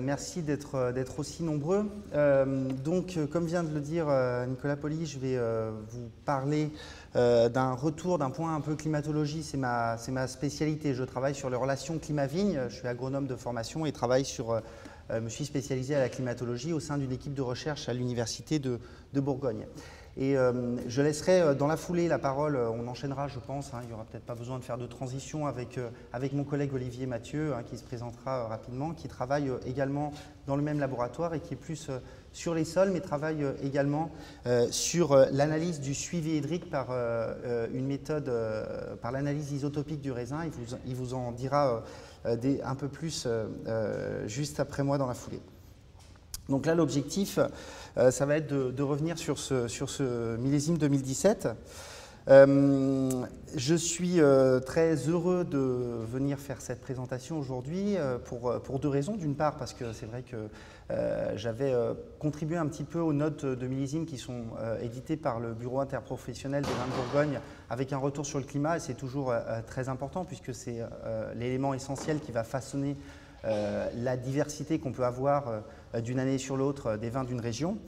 Merci d'être aussi nombreux. Comme vient de le dire Nicolas Poli, je vais vous parler d'un retour d'un point un peu climatologie. C'est ma spécialité. Je travaille sur les relations climat-vigne. Je suis agronome de formation et me suis spécialisé à la climatologie au sein d'une équipe de recherche à l'Université de Bourgogne. Et je laisserai dans la foulée la parole, on enchaînera je pense, il n'y aura peut-être pas besoin de faire de transition avec mon collègue Olivier Mathieu qui se présentera rapidement, qui travaille également dans le même laboratoire et qui est plus sur les sols, mais travaille également sur l'analyse du suivi hydrique par une méthode, par l'analyse isotopique du raisin. Il vous en dira un peu plus juste après moi dans la foulée. Donc là, l'objectif, ça va être de revenir sur ce millésime 2017. Je suis très heureux de venir faire cette présentation aujourd'hui pour deux raisons. D'une part, parce que c'est vrai que j'avais contribué un petit peu aux notes de millésime qui sont éditées par le Bureau interprofessionnel des vins de Bourgogne avec un retour sur le climat. Et c'est toujours très important puisque c'est l'élément essentiel qui va façonner la diversité qu'on peut avoir d'une année sur l'autre des vins d'une région.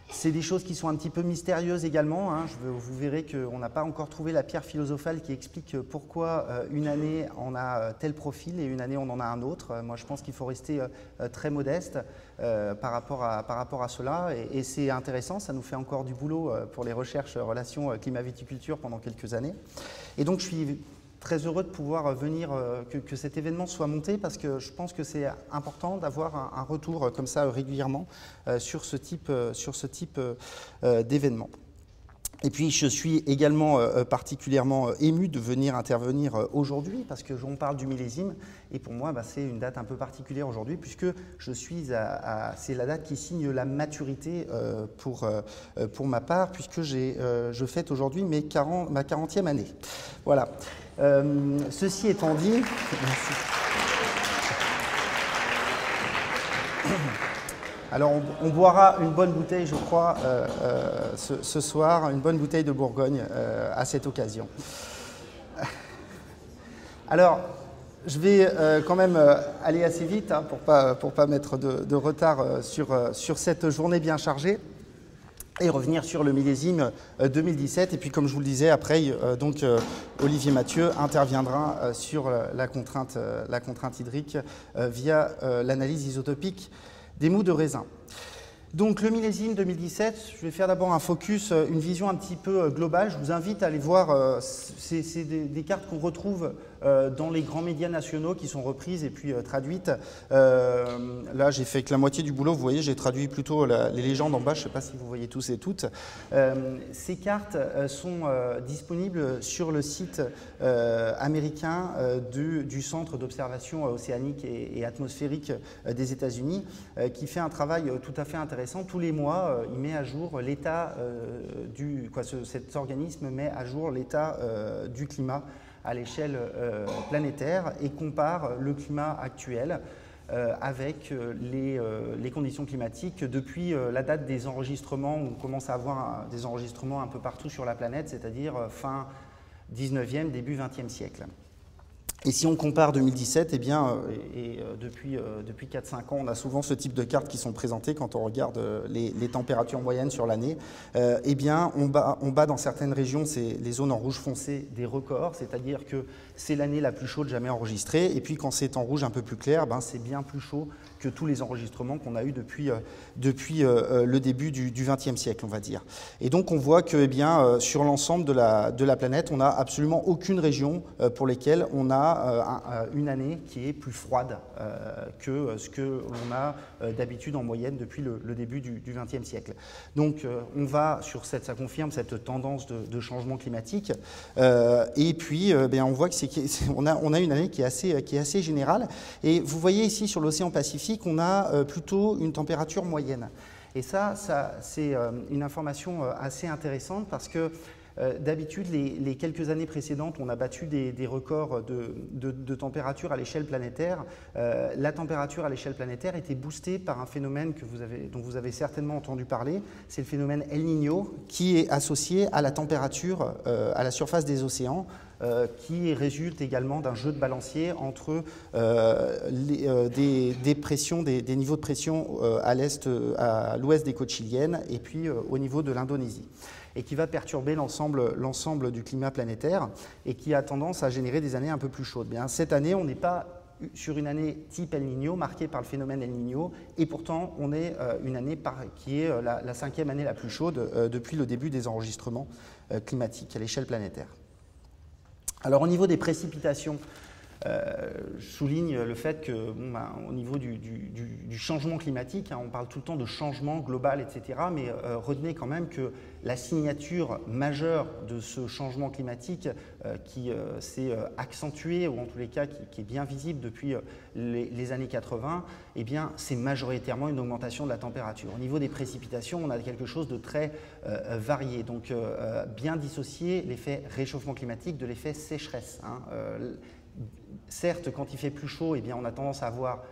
C'est des choses qui sont un petit peu mystérieuses également. Vous verrez qu'on n'a pas encore trouvé la pierre philosophale qui explique pourquoi une année on a tel profil et une année on en a un autre. Moi je pense qu'il faut rester très modeste par rapport à cela et c'est intéressant, ça nous fait encore du boulot pour les recherches relations climat-viticulture pendant quelques années. Et donc je suis très heureux de pouvoir venir, que cet événement soit monté parce que je pense que c'est important d'avoir un retour comme ça régulièrement sur ce type d'événement. Et puis je suis également particulièrement ému de venir intervenir aujourd'hui parce que on parle du millésime et pour moi c'est une date un peu particulière aujourd'hui puisque c'est la date qui signe la maturité pour ma part puisque je fête aujourd'hui ma 40e année. Voilà. Ceci étant dit, merci. Alors on boira une bonne bouteille, je crois, ce soir, une bonne bouteille de Bourgogne à cette occasion. Alors, je vais quand même aller assez vite pour pas mettre de retard sur cette journée bien chargée. Et revenir sur le millésime 2017. Et puis, comme je vous le disais, après, Olivier Mathieu interviendra sur la contrainte hydrique via l'analyse isotopique des mous de raisin. Donc, le millésime 2017, je vais faire d'abord un focus, une vision un petit peu globale. Je vous invite à aller voir, c'est des cartes qu'on retrouve dans les grands médias nationaux qui sont reprises et puis traduites. Là, j'ai fait que la moitié du boulot. Vous voyez, j'ai traduit plutôt les légendes en bas. Je ne sais pas si vous voyez tous et toutes. Ces cartes sont disponibles sur le site américain du Centre d'observation océanique et atmosphérique des États-Unis, qui fait un travail tout à fait intéressant. Tous les mois, il met à jour l'état cet organisme met à jour l'état du climat à l'échelle planétaire et compare le climat actuel avec les conditions climatiques depuis la date des enregistrements. On commence à avoir des enregistrements un peu partout sur la planète, c'est-à-dire fin 19e, début 20e siècle. Et si on compare 2017, depuis 4-5 ans, on a souvent ce type de cartes qui sont présentées quand on regarde les températures moyennes sur l'année. On bat dans certaines régions, c'est les zones en rouge foncé, des records, c'est-à-dire que c'est l'année la plus chaude jamais enregistrée. Et puis quand c'est en rouge un peu plus clair, c'est bien plus chaud que tous les enregistrements qu'on a eus depuis le début du XXe siècle, on va dire. Et donc on voit que sur l'ensemble de la planète, on n'a absolument aucune région pour lesquelles on a une année qui est plus froide que ce que l'on a d'habitude en moyenne depuis le début du XXe siècle. Donc on va sur ça confirme cette tendance de changement climatique. Et puis on voit qu'on a une année qui est assez générale. Et vous voyez ici sur l'océan Pacifique, on a plutôt une température moyenne. Et ça c'est une information assez intéressante parce que d'habitude, les quelques années précédentes, on a battu des records de température à l'échelle planétaire. La température à l'échelle planétaire était boostée par un phénomène dont vous avez certainement entendu parler. C'est le phénomène El Niño qui est associé à la température à la surface des océans qui résulte également d'un jeu de balancier entre des niveaux de pression à l'ouest des côtes chiliennes et puis au niveau de l'Indonésie, et qui va perturber l'ensemble du climat planétaire et qui a tendance à générer des années un peu plus chaudes. Bien, cette année, on n'est pas sur une année type El Niño, marquée par le phénomène El Niño, et pourtant on est une année qui est la 5e année la plus chaude depuis le début des enregistrements climatiques à l'échelle planétaire. Alors au niveau des précipitations, je souligne le fait que, au niveau du changement climatique, on parle tout le temps de changement global, etc., mais retenez quand même que la signature majeure de ce changement climatique qui s'est accentué, ou en tous les cas qui est bien visible depuis les années 80, eh bien, c'est majoritairement une augmentation de la température. Au niveau des précipitations, on a quelque chose de très varié, donc bien dissocier l'effet réchauffement climatique de l'effet sécheresse. Certes, quand il fait plus chaud, eh bien, on a tendance à avoir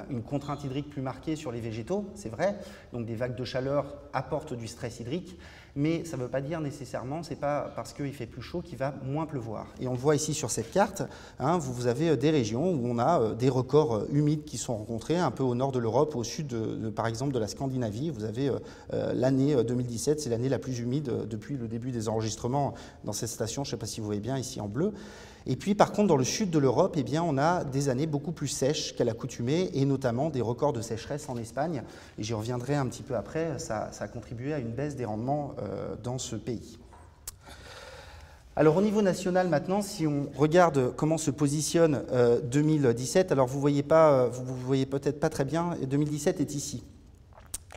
une contrainte hydrique plus marquée sur les végétaux, c'est vrai. Donc des vagues de chaleur apportent du stress hydrique, mais ça ne veut pas dire nécessairement, ce n'est pas parce qu'il fait plus chaud qu'il va moins pleuvoir. Et on le voit ici sur cette carte, vous avez des régions où on a des records humides qui sont rencontrés, un peu au nord de l'Europe, au sud, par exemple, de la Scandinavie. Vous avez l'année 2017, c'est l'année la plus humide depuis le début des enregistrements dans cette station, je ne sais pas si vous voyez bien ici en bleu. Et puis, par contre, dans le sud de l'Europe, eh bien, on a des années beaucoup plus sèches qu'à l'accoutumée, et notamment des records de sécheresse en Espagne. Et j'y reviendrai un petit peu après, ça a contribué à une baisse des rendements dans ce pays. Alors, au niveau national, maintenant, si on regarde comment se positionne 2017, alors vous voyez peut-être pas très bien, 2017 est ici.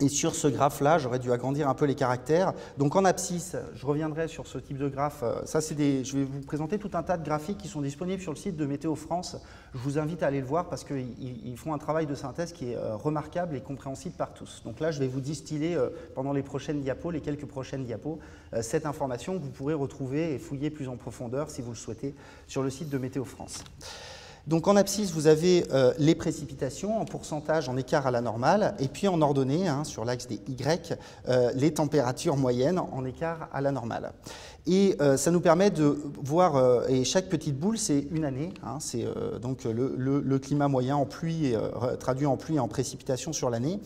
Et sur ce graphe-là, j'aurais dû agrandir un peu les caractères. Donc en abscisse, je reviendrai sur ce type de graphe. Je vais vous présenter tout un tas de graphiques qui sont disponibles sur le site de Météo France. Je vous invite à aller le voir parce qu'ils font un travail de synthèse qui est remarquable et compréhensible par tous. Donc là, je vais vous distiller pendant les quelques prochaines diapos, cette information que vous pourrez retrouver et fouiller plus en profondeur si vous le souhaitez sur le site de Météo France. Donc en abscisse, vous avez les précipitations en pourcentage, en écart à la normale, et puis en ordonnée, sur l'axe des Y, les températures moyennes en écart à la normale. Et ça nous permet de voir, et chaque petite boule, c'est une année, c'est donc le climat moyen en pluie, traduit en pluie et en précipitation sur l'année.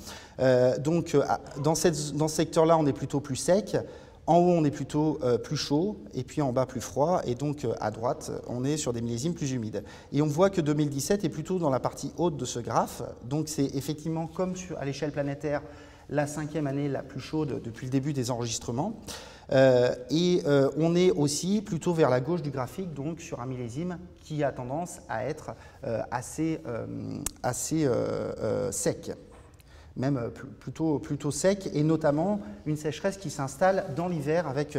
Donc dans ce secteur-là, on est plutôt plus sec. En haut, on est plutôt plus chaud, et puis en bas, plus froid. Et donc, à droite, on est sur des millésimes plus humides. Et on voit que 2017 est plutôt dans la partie haute de ce graphe. Donc, c'est effectivement, comme à l'échelle planétaire, la 5e année la plus chaude depuis le début des enregistrements. On est aussi plutôt vers la gauche du graphique, donc sur un millésime qui a tendance à être assez sec. Même plutôt sec, et notamment une sécheresse qui s'installe dans l'hiver avec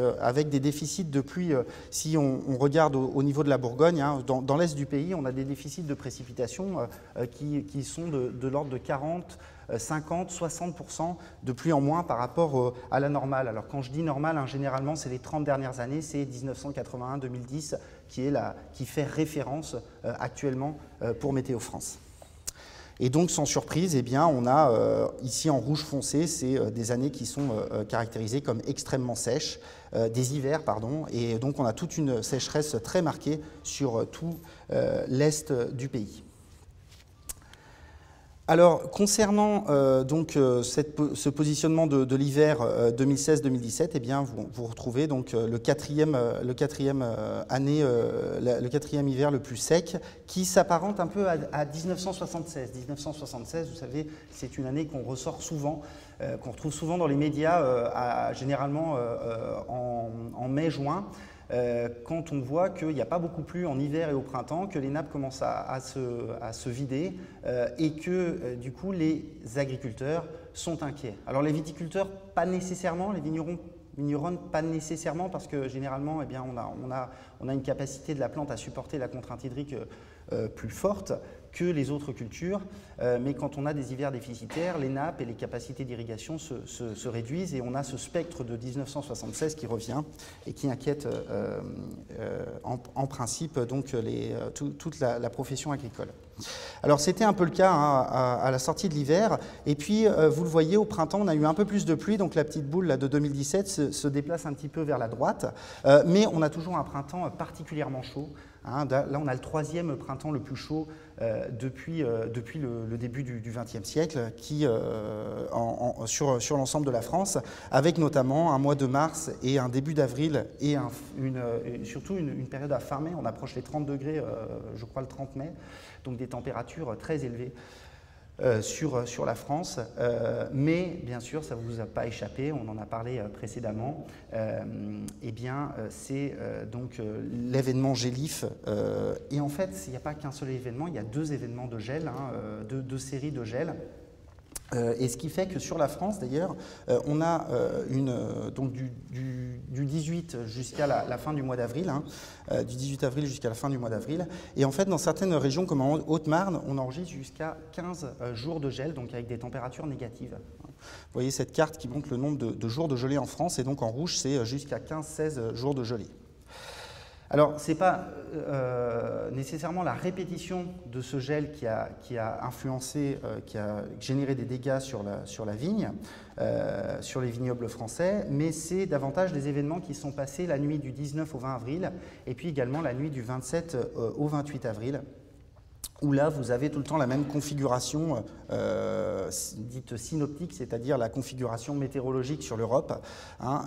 des déficits de pluie. Si on regarde au niveau de la Bourgogne, dans l'est du pays, on a des déficits de précipitations qui sont de l'ordre de 40, 50, 60% de pluie en moins par rapport à la normale. Alors quand je dis normale, généralement c'est les 30 dernières années, c'est 1981-2010 qui fait référence actuellement pour Météo France. Et donc, sans surprise, eh bien, on a ici en rouge foncé, c'est des années qui sont caractérisées comme extrêmement sèches, des hivers, pardon, et donc on a toute une sécheresse très marquée sur tout l'est du pays. Alors, concernant ce positionnement de l'hiver 2016-2017, eh bien, vous retrouvez donc le quatrième hiver le plus sec, qui s'apparente un peu à 1976. 1976, vous savez, c'est une année qu'on ressort souvent, qu'on retrouve souvent dans les médias, généralement en mai-juin. Quand on voit qu'il n'y a pas beaucoup plu en hiver et au printemps, que les nappes commencent à se vider et que du coup les agriculteurs sont inquiets. Alors les viticulteurs, pas nécessairement, les vignerons, pas nécessairement, parce que généralement, eh bien, on a une capacité de la plante à supporter la contrainte hydrique plus forte que les autres cultures, mais quand on a des hivers déficitaires, les nappes et les capacités d'irrigation se réduisent, et on a ce spectre de 1976 qui revient et qui inquiète en principe donc toute la profession agricole. Alors c'était un peu le cas à la sortie de l'hiver, et puis vous le voyez, au printemps on a eu un peu plus de pluie, donc la petite boule là, de 2017 se déplace un petit peu vers la droite, mais on a toujours un printemps printemps particulièrement chaud. Hein. Là, on a le 3e printemps le plus chaud depuis le début du XXe siècle sur l'ensemble de la France, avec notamment un mois de mars et un début d'avril et surtout une période affamée. On approche les 30 degrés, je crois le 30 mai, donc des températures très élevées. Sur la France, mais bien sûr, ça ne vous a pas échappé, on en a parlé précédemment, eh bien, c'est donc l'événement Gélif. Et en fait, il n'y a pas qu'un seul événement, il y a 2 événements de gel, hein, deux séries de gel. Et ce qui fait que sur la France, d'ailleurs, on a donc du 18 jusqu'à la fin du mois d'avril, hein, du 18 avril jusqu'à la fin du mois d'avril. Et en fait, dans certaines régions comme en Haute-Marne, on enregistre jusqu'à 15 jours de gel, donc avec des températures négatives. Vous voyez cette carte qui montre le nombre de jours de gelée en France, et donc en rouge, c'est jusqu'à 15-16 jours de gelée. Alors, ce n'est pas nécessairement la répétition de ce gel qui a influencé, qui a généré des dégâts sur la vigne, sur les vignobles français, mais c'est davantage des événements qui sont passés la nuit du 19 au 20 avril et puis également la nuit du 27 au 28 avril. Où là, vous avez tout le temps la même configuration dite synoptique, c'est-à-dire la configuration météorologique sur l'Europe. Hein,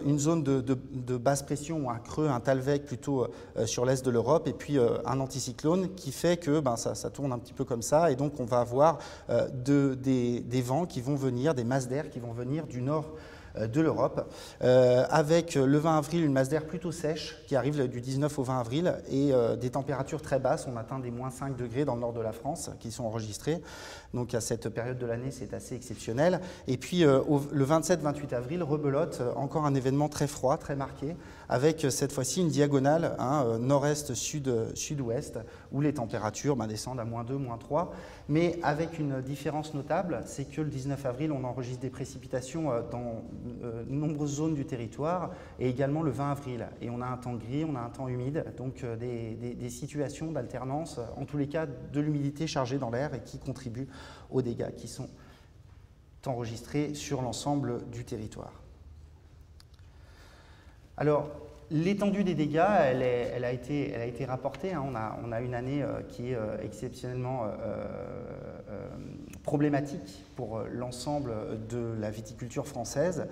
une zone de basse pression ou un creux, un talweg plutôt sur l'est de l'Europe, et puis un anticyclone qui fait que ça tourne un petit peu comme ça, et donc on va avoir des vents qui vont venir, des masses d'air qui vont venir du nord de l'Europe, avec le 20 avril une masse d'air plutôt sèche qui arrive du 19 au 20 avril et des températures très basses, on atteint des moins 5 degrés dans le nord de la France qui sont enregistrées, donc à cette période de l'année c'est assez exceptionnel. Et puis le 27-28 avril, rebelote, encore un événement très froid, très marqué, avec cette fois-ci une diagonale, hein, nord-est, sud-ouest, où les températures descendent à moins 2, moins 3, mais avec une différence notable, c'est que le 19 avril on enregistre des précipitations dans de nombreuses zones du territoire, et également le 20 avril. Et on a un temps gris, on a un temps humide, donc des situations d'alternance, en tous les cas de l'humidité chargée dans l'air et qui contribuent aux dégâts qui sont enregistrés sur l'ensemble du territoire. Alors, l'étendue des dégâts, elle a été rapportée. Hein. On a une année qui est exceptionnellement problématique pour l'ensemble de la viticulture française.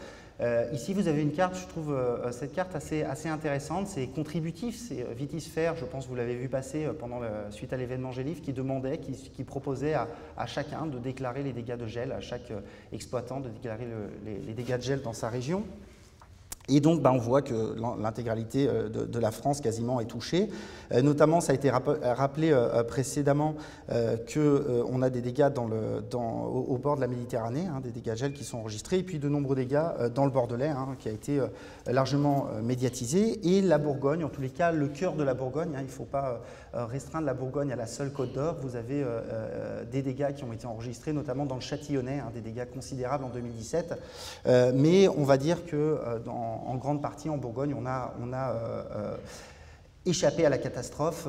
Ici, vous avez une carte, je trouve cette carte assez intéressante. C'est contributif, c'est Vitisphère, je pense que vous l'avez vu passer suite à l'événement Gélif, qui demandait, qui proposait à chacun de déclarer les dégâts de gel, à chaque exploitant de déclarer les dégâts de gel dans sa région. Et donc, on voit que l'intégralité de la France quasiment est touchée. Notamment, ça a été rappelé précédemment qu'on a des dégâts au bord de la Méditerranée, hein, des dégâts de gel qui sont enregistrés, et puis de nombreux dégâts dans le Bordelais, hein, qui a été largement médiatisé. Et la Bourgogne, en tous les cas, le cœur de la Bourgogne, hein, il ne faut pas restreindre la Bourgogne à la seule Côte d'Or. Vous avez des dégâts qui ont été enregistrés, notamment dans le Châtillonnais, hein, des dégâts considérables en 2017. Mais on va dire que en grande partie en Bourgogne, on a échappé à la catastrophe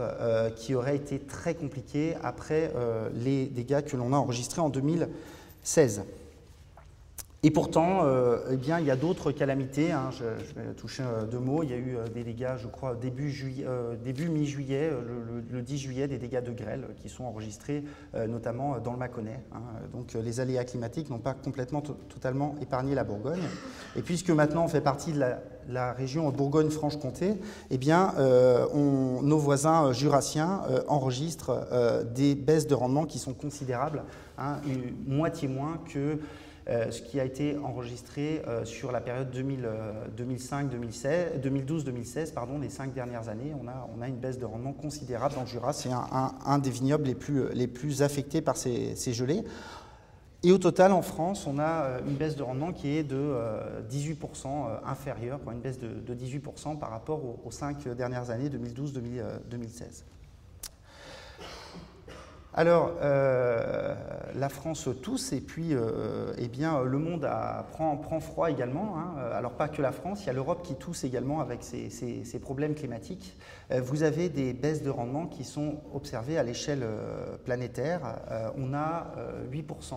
qui aurait été très compliquée après les dégâts que l'on a enregistrés en 2016. Et pourtant, eh bien, il y a d'autres calamités, hein. Je vais toucher 2 mots. Il y a eu des dégâts, je crois, début mi-juillet, le 10 juillet, des dégâts de grêle qui sont enregistrés, notamment dans le Mâconnais. Hein. Donc les aléas climatiques n'ont pas complètement, totalement épargné la Bourgogne. Et puisque maintenant on fait partie de la région Bourgogne-Franche-Comté, eh bien, nos voisins jurassiens enregistrent des baisses de rendement qui sont considérables, hein, moitié moins que ce qui a été enregistré sur la période 2012-2016, les 5 dernières années. On a une baisse de rendement considérable dans le Jura. C'est un des vignobles les plus affectés par ces gelées. Et au total, en France, on a une baisse de rendement qui est de 18% inférieure, une baisse de 18% par rapport aux 5 dernières années, 2012-2016. Alors, la France tousse et puis eh bien, le monde prend froid également. Hein. Alors, pas que la France, il y a l'Europe qui tousse également avec ces problèmes climatiques. Vous avez des baisses de rendement qui sont observées à l'échelle planétaire. On a 8%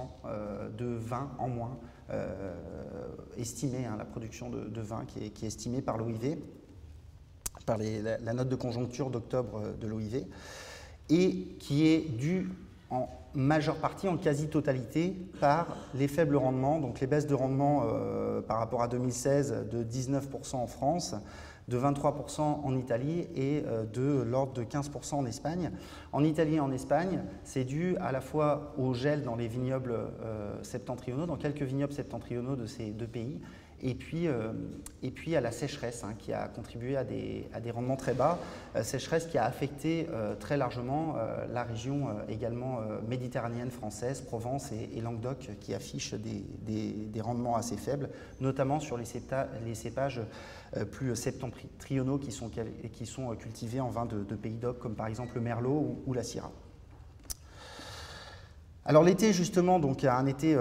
de vin en moins estimé, hein, la production de vin qui est estimée par l'OIV. par la note de conjoncture d'octobre de l'OIV, et qui est due en majeure partie, en quasi-totalité, par les faibles rendements, donc les baisses de rendement par rapport à 2016 de 19% en France, de 23% en Italie et de l'ordre de 15% en Espagne. En Italie et en Espagne, c'est dû à la fois au gel dans les vignobles septentrionaux, dans quelques vignobles septentrionaux de ces deux pays, et puis à la sécheresse qui a contribué à des rendements très bas, sécheresse qui a affecté très largement la région également méditerranéenne française, Provence et Languedoc, qui affichent des rendements assez faibles, notamment sur les cépages plus septentrionaux qui sont cultivés en vin de pays d'Oc, comme par exemple le Merlot ou la Syrah. Alors l'été justement, donc un été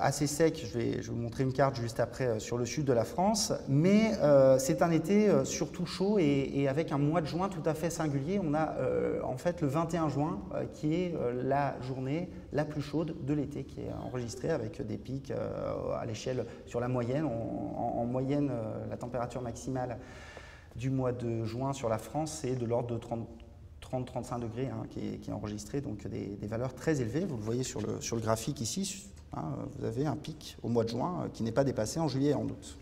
assez sec, je vais vous montrer une carte juste après sur le sud de la France, mais c'est un été surtout chaud et avec un mois de juin tout à fait singulier. On a en fait le 21 juin qui est la journée la plus chaude de l'été, qui est enregistrée avec des pics à l'échelle sur la moyenne. En moyenne, la température maximale du mois de juin sur la France, c'est de l'ordre de 30-35 degrés qui est enregistré, donc des valeurs très élevées. Vous le voyez sur le graphique ici, vous avez un pic au mois de juin qui n'est pas dépassé en juillet et en août.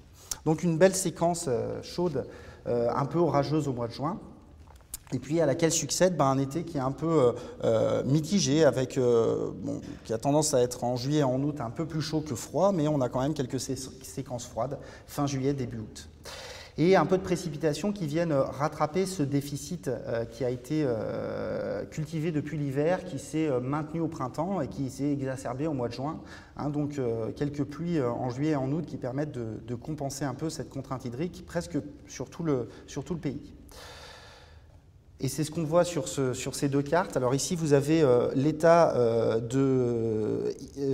Donc une belle séquence chaude, un peu orageuse au mois de juin, et puis à laquelle succède un été qui est un peu mitigé, qui a tendance à être en juillet et en août un peu plus chaud que froid, mais on a quand même quelques séquences froides, fin juillet, début août. Et un peu de précipitations qui viennent rattraper ce déficit qui a été cultivé depuis l'hiver, qui s'est maintenu au printemps et qui s'est exacerbé au mois de juin. Donc quelques pluies en juillet et en août qui permettent de compenser un peu cette contrainte hydrique presque sur tout le pays. Et c'est ce qu'on voit sur ces deux cartes. Alors ici, vous avez l'état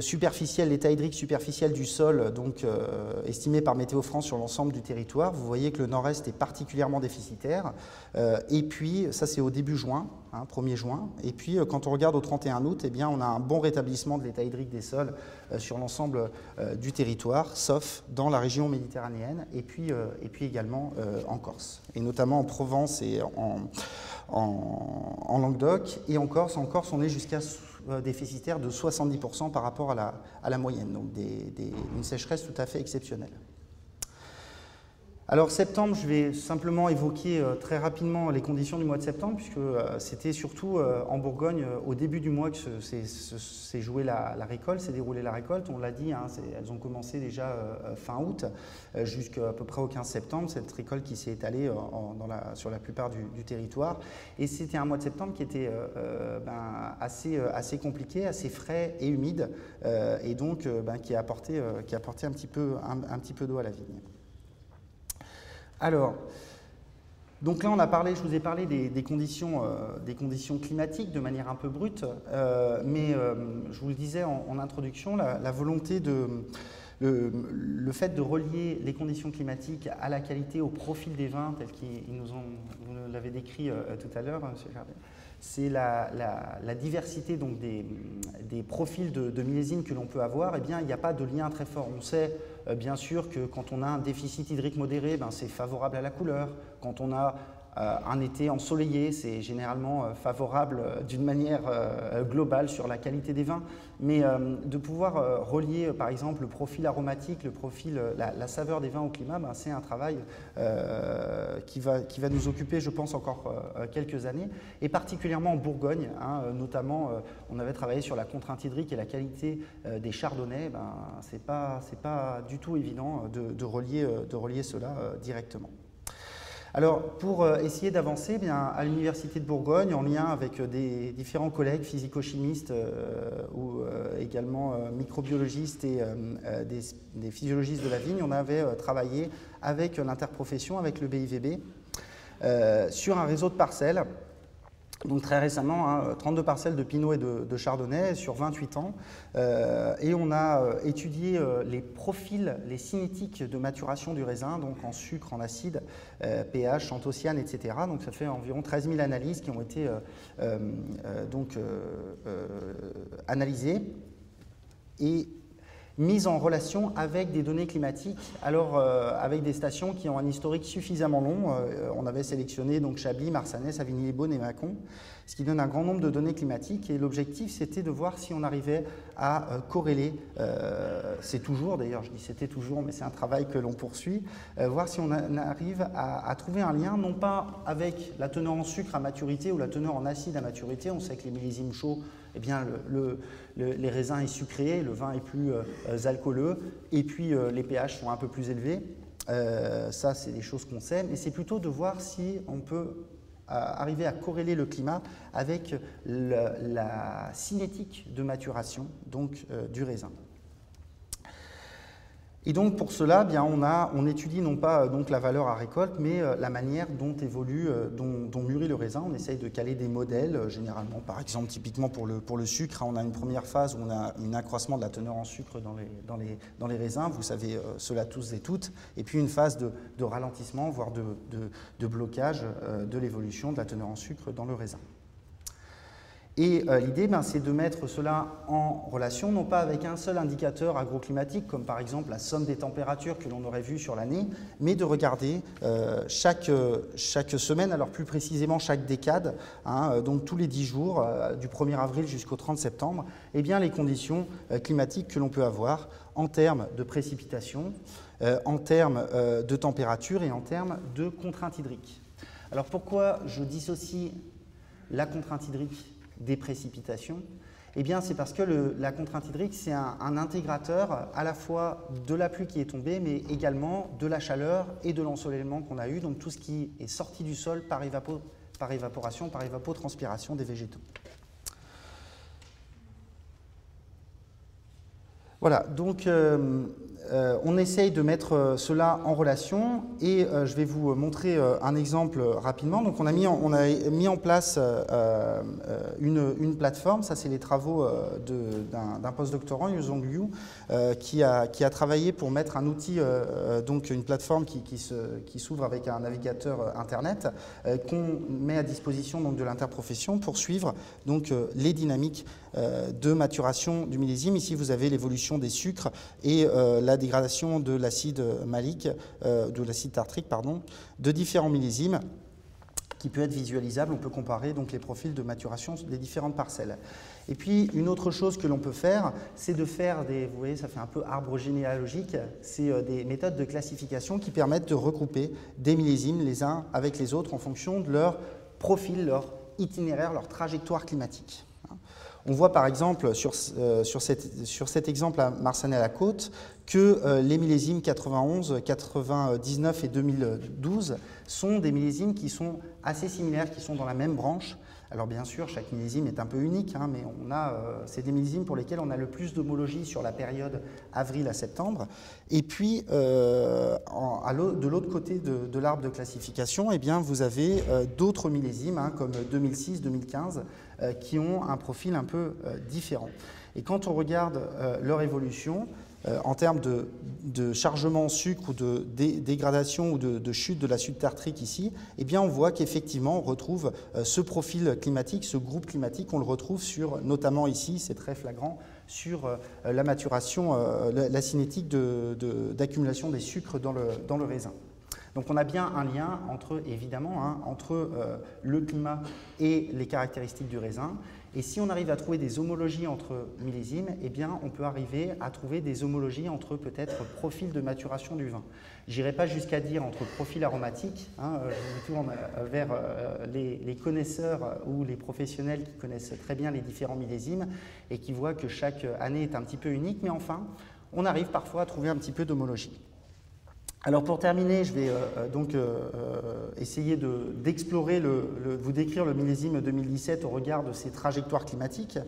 superficiel, l'état hydrique superficiel du sol, donc estimé par Météo France sur l'ensemble du territoire. Vous voyez que le nord-est est particulièrement déficitaire. Et puis, ça c'est au début juin, 1er juin. Et puis, quand on regarde au 31 août, eh bien, on a un bon rétablissement de l'état hydrique des sols sur l'ensemble du territoire, sauf dans la région méditerranéenne, et puis également en Corse, et notamment en Provence et en Languedoc, et en Corse, on est jusqu'à déficitaire de 70% par rapport à la moyenne, donc une sécheresse tout à fait exceptionnelle. Alors septembre, je vais simplement évoquer très rapidement les conditions du mois de septembre, puisque c'était surtout en Bourgogne au début du mois que s'est jouée la récolte, s'est déroulée la récolte. On l'a dit, elles ont commencé déjà fin août jusqu'à peu près au 15 septembre, cette récolte qui s'est étalée sur la plupart du territoire. Et c'était un mois de septembre qui était assez compliqué, assez frais et humide, et donc qui a apporté un petit peu d'eau à la vigne. Alors, donc là, je vous ai parlé des conditions climatiques de manière un peu brute, mais je vous le disais en introduction, la volonté le fait de relier les conditions climatiques à la qualité, au profil des vins, tel qu'ils vous l'avez décrit tout à l'heure, M. Jardin, c'est la diversité donc, des profils de millésimes que l'on peut avoir. Eh bien, il n'y a pas de lien très fort. On sait bien sûr que quand on a un déficit hydrique modéré, c'est favorable à la couleur. Quand on a un été ensoleillé, c'est généralement favorable d'une manière globale sur la qualité des vins, mais de pouvoir relier par exemple le profil aromatique, le profil, la saveur des vins au climat, c'est un travail qui va nous occuper, je pense, encore quelques années, et particulièrement en Bourgogne, notamment on avait travaillé sur la contrainte hydrique et la qualité des chardonnays, c'est pas du tout évident de relier cela directement. Alors, pour essayer d'avancer, à l'Université de Bourgogne, en lien avec des différents collègues physico-chimistes ou également microbiologistes et des physiologistes de la vigne, on avait travaillé avec l'interprofession, avec le BIVB, sur un réseau de parcelles. Donc très récemment, 32 parcelles de Pinot et de Chardonnay sur 28 ans. Et on a étudié les profils, les cinétiques de maturation du raisin, donc en sucre, en acide, pH, anthocyane, etc. Donc ça fait environ 13 000 analyses qui ont été analysées. Et mise en relation avec des données climatiques, alors avec des stations qui ont un historique suffisamment long. On avait sélectionné donc Chablis, Marsanais, Savigny-les-Beaunes et Mâcon, ce qui donne un grand nombre de données climatiques. Et l'objectif, c'était de voir si on arrivait à corréler, c'est toujours, d'ailleurs je dis c'était toujours, mais c'est un travail que l'on poursuit, voir si on arrive à trouver un lien, non pas avec la teneur en sucre à maturité ou la teneur en acide à maturité. On sait que les millésimes chauds, eh bien, les raisins est sucré, le vin est plus alcooleux, et puis les pH sont un peu plus élevés. Ça, c'est des choses qu'on sait, mais c'est plutôt de voir si on peut arriver à corréler le climat avec la cinétique de maturation donc, du raisin. Et donc pour cela, bien, on étudie non pas donc, la valeur à récolte, mais la manière dont évolue, dont mûrit le raisin. On essaye de caler des modèles, généralement, par exemple, typiquement pour le sucre, on a une première phase où on a un accroissement de la teneur en sucre dans les raisins, vous savez cela tous et toutes, et puis une phase de ralentissement, voire de blocage de l'évolution de la teneur en sucre dans le raisin. Et l'idée, c'est de mettre cela en relation, non pas avec un seul indicateur agroclimatique, comme par exemple la somme des températures que l'on aurait vu sur l'année, mais de regarder chaque semaine, alors plus précisément chaque décade, donc tous les 10 jours, du 1er avril jusqu'au 30 septembre, eh bien, les conditions climatiques que l'on peut avoir en termes de précipitations, en termes de température et en termes de contraintes hydriques. Alors pourquoi je dissocie la contrainte hydrique des précipitations? Eh bien, c'est parce que la contrainte hydrique, c'est un intégrateur à la fois de la pluie qui est tombée, mais également de la chaleur et de l'ensoleillement qu'on a eu, donc tout ce qui est sorti du sol par évaporation, par évapotranspiration des végétaux. Voilà, donc on essaye de mettre cela en relation et je vais vous montrer un exemple rapidement. Donc on a mis en place une plateforme, ça c'est les travaux d'un postdoctorant, Yuzong Liu, qui a travaillé pour mettre un outil, donc une plateforme qui s'ouvre avec un navigateur internet qu'on met à disposition donc, de l'interprofession pour suivre donc, les dynamiques de maturation du millésime. Ici vous avez l'évolution des sucres et la dégradation de l'acide malique, de l'acide tartrique, pardon, de différents millésimes qui peut être visualisable. On peut comparer donc les profils de maturation des différentes parcelles. Et puis une autre chose que l'on peut faire, c'est de faire vous voyez, ça fait un peu arbre généalogique, c'est des méthodes de classification qui permettent de regrouper des millésimes les uns avec les autres en fonction de leur profil, leur itinéraire, leur trajectoire climatique. On voit par exemple sur cet exemple à Marsanais-à-la-Côte que les millésimes 91, 99 et 2012 sont des millésimes qui sont assez similaires, qui sont dans la même branche. Alors bien sûr, chaque millésime est un peu unique, mais c'est des millésimes pour lesquels on a le plus d'homologie sur la période avril à septembre. Et puis, de l'autre côté de l'arbre de classification, eh bien, vous avez d'autres millésimes, comme 2006, 2015, qui ont un profil un peu différent. Et quand on regarde leur évolution, en termes de chargement en sucre ou de dégradation ou de chute de l'acide tartrique ici, eh bien on voit qu'effectivement on retrouve ce profil climatique, ce groupe climatique, on le retrouve sur, notamment ici, c'est très flagrant, sur la maturation, la cinétique d'accumulation des sucres dans le raisin. Donc on a bien un lien entre, évidemment, entre le climat et les caractéristiques du raisin. Et si on arrive à trouver des homologies entre millésimes, eh bien on peut arriver à trouver des homologies entre peut-être profils de maturation du vin. Je n'irai pas jusqu'à dire entre profils aromatiques, je me tourne vers les connaisseurs ou les professionnels qui connaissent très bien les différents millésimes et qui voient que chaque année est un petit peu unique, mais enfin, on arrive parfois à trouver un petit peu d'homologie. Alors pour terminer, je vais essayer d'explorer, vous décrire le millésime 2017 au regard de ces trajectoires climatiques.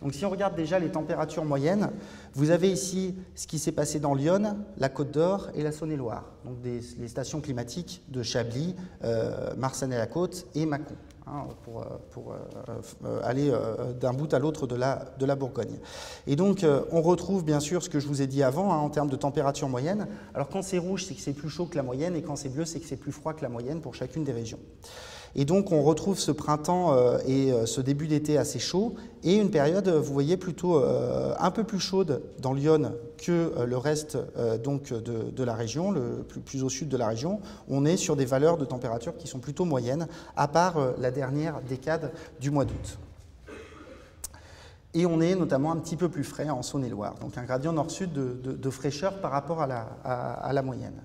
Donc si on regarde déjà les températures moyennes, vous avez ici ce qui s'est passé dans l'Yonne, la Côte d'Or et la Saône-et-Loire, donc les stations climatiques de Chablis, Marsanais-la-Côte et Mâcon, pour aller d'un bout à l'autre de la Bourgogne. Et donc on retrouve bien sûr ce que je vous ai dit avant en termes de température moyenne. Alors quand c'est rouge, c'est que c'est plus chaud que la moyenne, et quand c'est bleu, c'est que c'est plus froid que la moyenne pour chacune des régions. Et donc on retrouve ce printemps et ce début d'été assez chaud et une période, vous voyez, plutôt un peu plus chaude dans l'Yonne que le reste donc de la région, le plus au sud de la région. On est sur des valeurs de température qui sont plutôt moyennes, à part la dernière décade du mois d'août. Et on est notamment un petit peu plus frais en Saône-et-Loire, donc un gradient nord-sud de fraîcheur par rapport à la moyenne.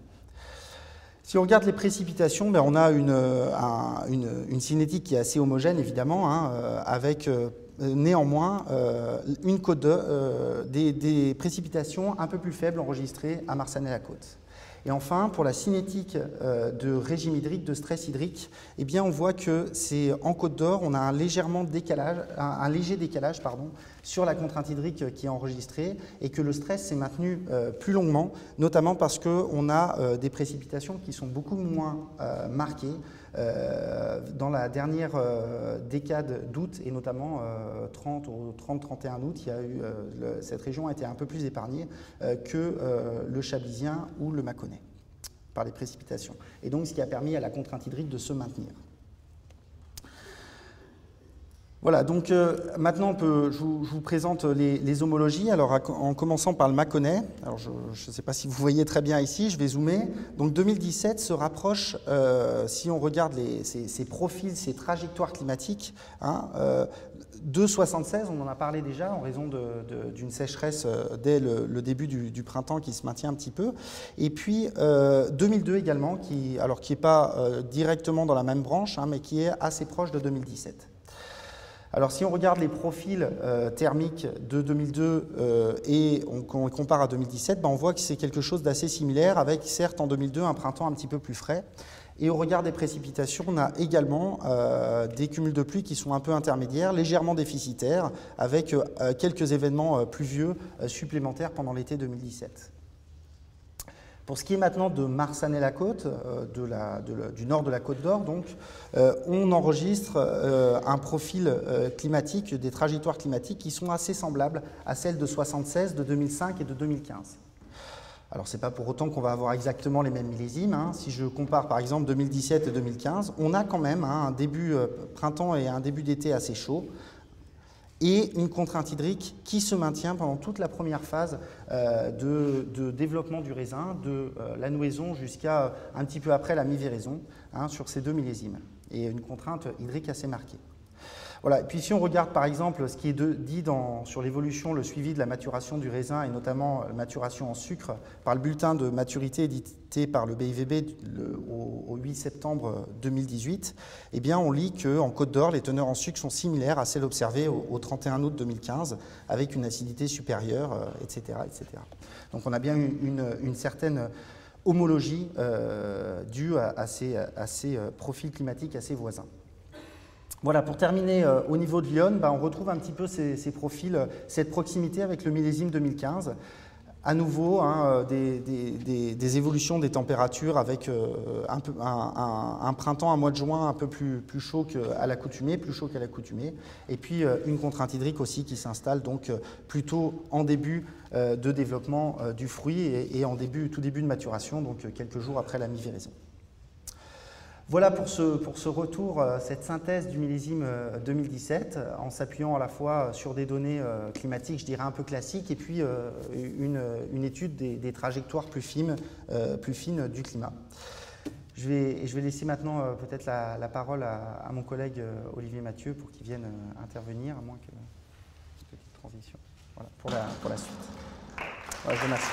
Si on regarde les précipitations, ben on a une cinétique qui est assez homogène, évidemment, hein, avec néanmoins une côte des précipitations un peu plus faibles enregistrées à Marsanne-et-la-Côte. Et enfin, pour la cinétique de régime hydrique, de stress hydrique, eh bien, on voit que c'est en Côte d'Or, on a un léger décalage sur la contrainte hydrique qui est enregistrée et que le stress s'est maintenu plus longuement, notamment parce qu'on a des précipitations qui sont beaucoup moins marquées dans la dernière décade d'août et notamment 30-31 août, cette région a été un peu plus épargnée que le Chablisien ou le Mâconnais par les précipitations. Et donc ce qui a permis à la contrainte hydrique de se maintenir. Voilà, donc maintenant je vous présente les homologies. Alors en commençant par le Mâconnais, alors je ne sais pas si vous voyez très bien ici, je vais zoomer. Donc 2017 se rapproche, si on regarde ces profils, ces trajectoires climatiques, hein, de 76, on en a parlé déjà en raison d'une sécheresse dès le début du printemps qui se maintient un petit peu. Et puis 2002 également, qui n'est pas directement dans la même branche, hein, mais qui est assez proche de 2017. Alors si on regarde les profils thermiques de 2002 et qu'on compare à 2017, ben on voit que c'est quelque chose d'assez similaire avec certes en 2002 un printemps un petit peu plus frais. Et au regard des précipitations, on a également des cumuls de pluie qui sont un peu intermédiaires, légèrement déficitaires, avec quelques événements pluvieux supplémentaires pendant l'été 2017. Pour ce qui est maintenant de Marsanne-et-la-Côte, du nord de la Côte d'Or, donc, on enregistre un profil climatique, des trajectoires climatiques qui sont assez semblables à celles de 76, de 2005 et de 2015. Alors, ce n'est pas pour autant qu'on va avoir exactement les mêmes millésimes. Hein. Si je compare par exemple 2017 et 2015, on a quand même un début printemps et un début d'été assez chaud, et une contrainte hydrique qui se maintient pendant toute la première phase de développement du raisin, de la nouaison jusqu'à un petit peu après la mi-véraison, hein, sur ces deux millésimes, et une contrainte hydrique assez marquée. Voilà. Et puis si on regarde par exemple ce qui est dit sur l'évolution, le suivi de la maturation du raisin et notamment la maturation en sucre par le bulletin de maturité édité par le BIVB au 8 septembre 2018, eh bien on lit qu'en Côte d'Or, les teneurs en sucre sont similaires à celles observées au 31 août 2015 avec une acidité supérieure, etc., etc. Donc on a bien une certaine homologie due à ces profils climatiques assez voisins. Voilà, pour terminer, au niveau de l'Yonne, on retrouve un petit peu ces profils, cette proximité avec le millésime 2015. À nouveau, hein, des évolutions des températures avec un printemps, un mois de juin un peu plus chaud qu'à l'accoutumée, et puis une contrainte hydrique aussi qui s'installe donc plutôt en début de développement du fruit et en tout début de maturation, donc quelques jours après la mi-véraison. Voilà pour ce retour, cette synthèse du millésime 2017, en s'appuyant à la fois sur des données climatiques, je dirais un peu classiques, et puis une étude des trajectoires plus fines du climat. Je vais laisser maintenant peut-être la parole à mon collègue Olivier Mathieu pour qu'il vienne intervenir, à moins que une petite transition. Voilà, pour la suite. Voilà, je vous remercie.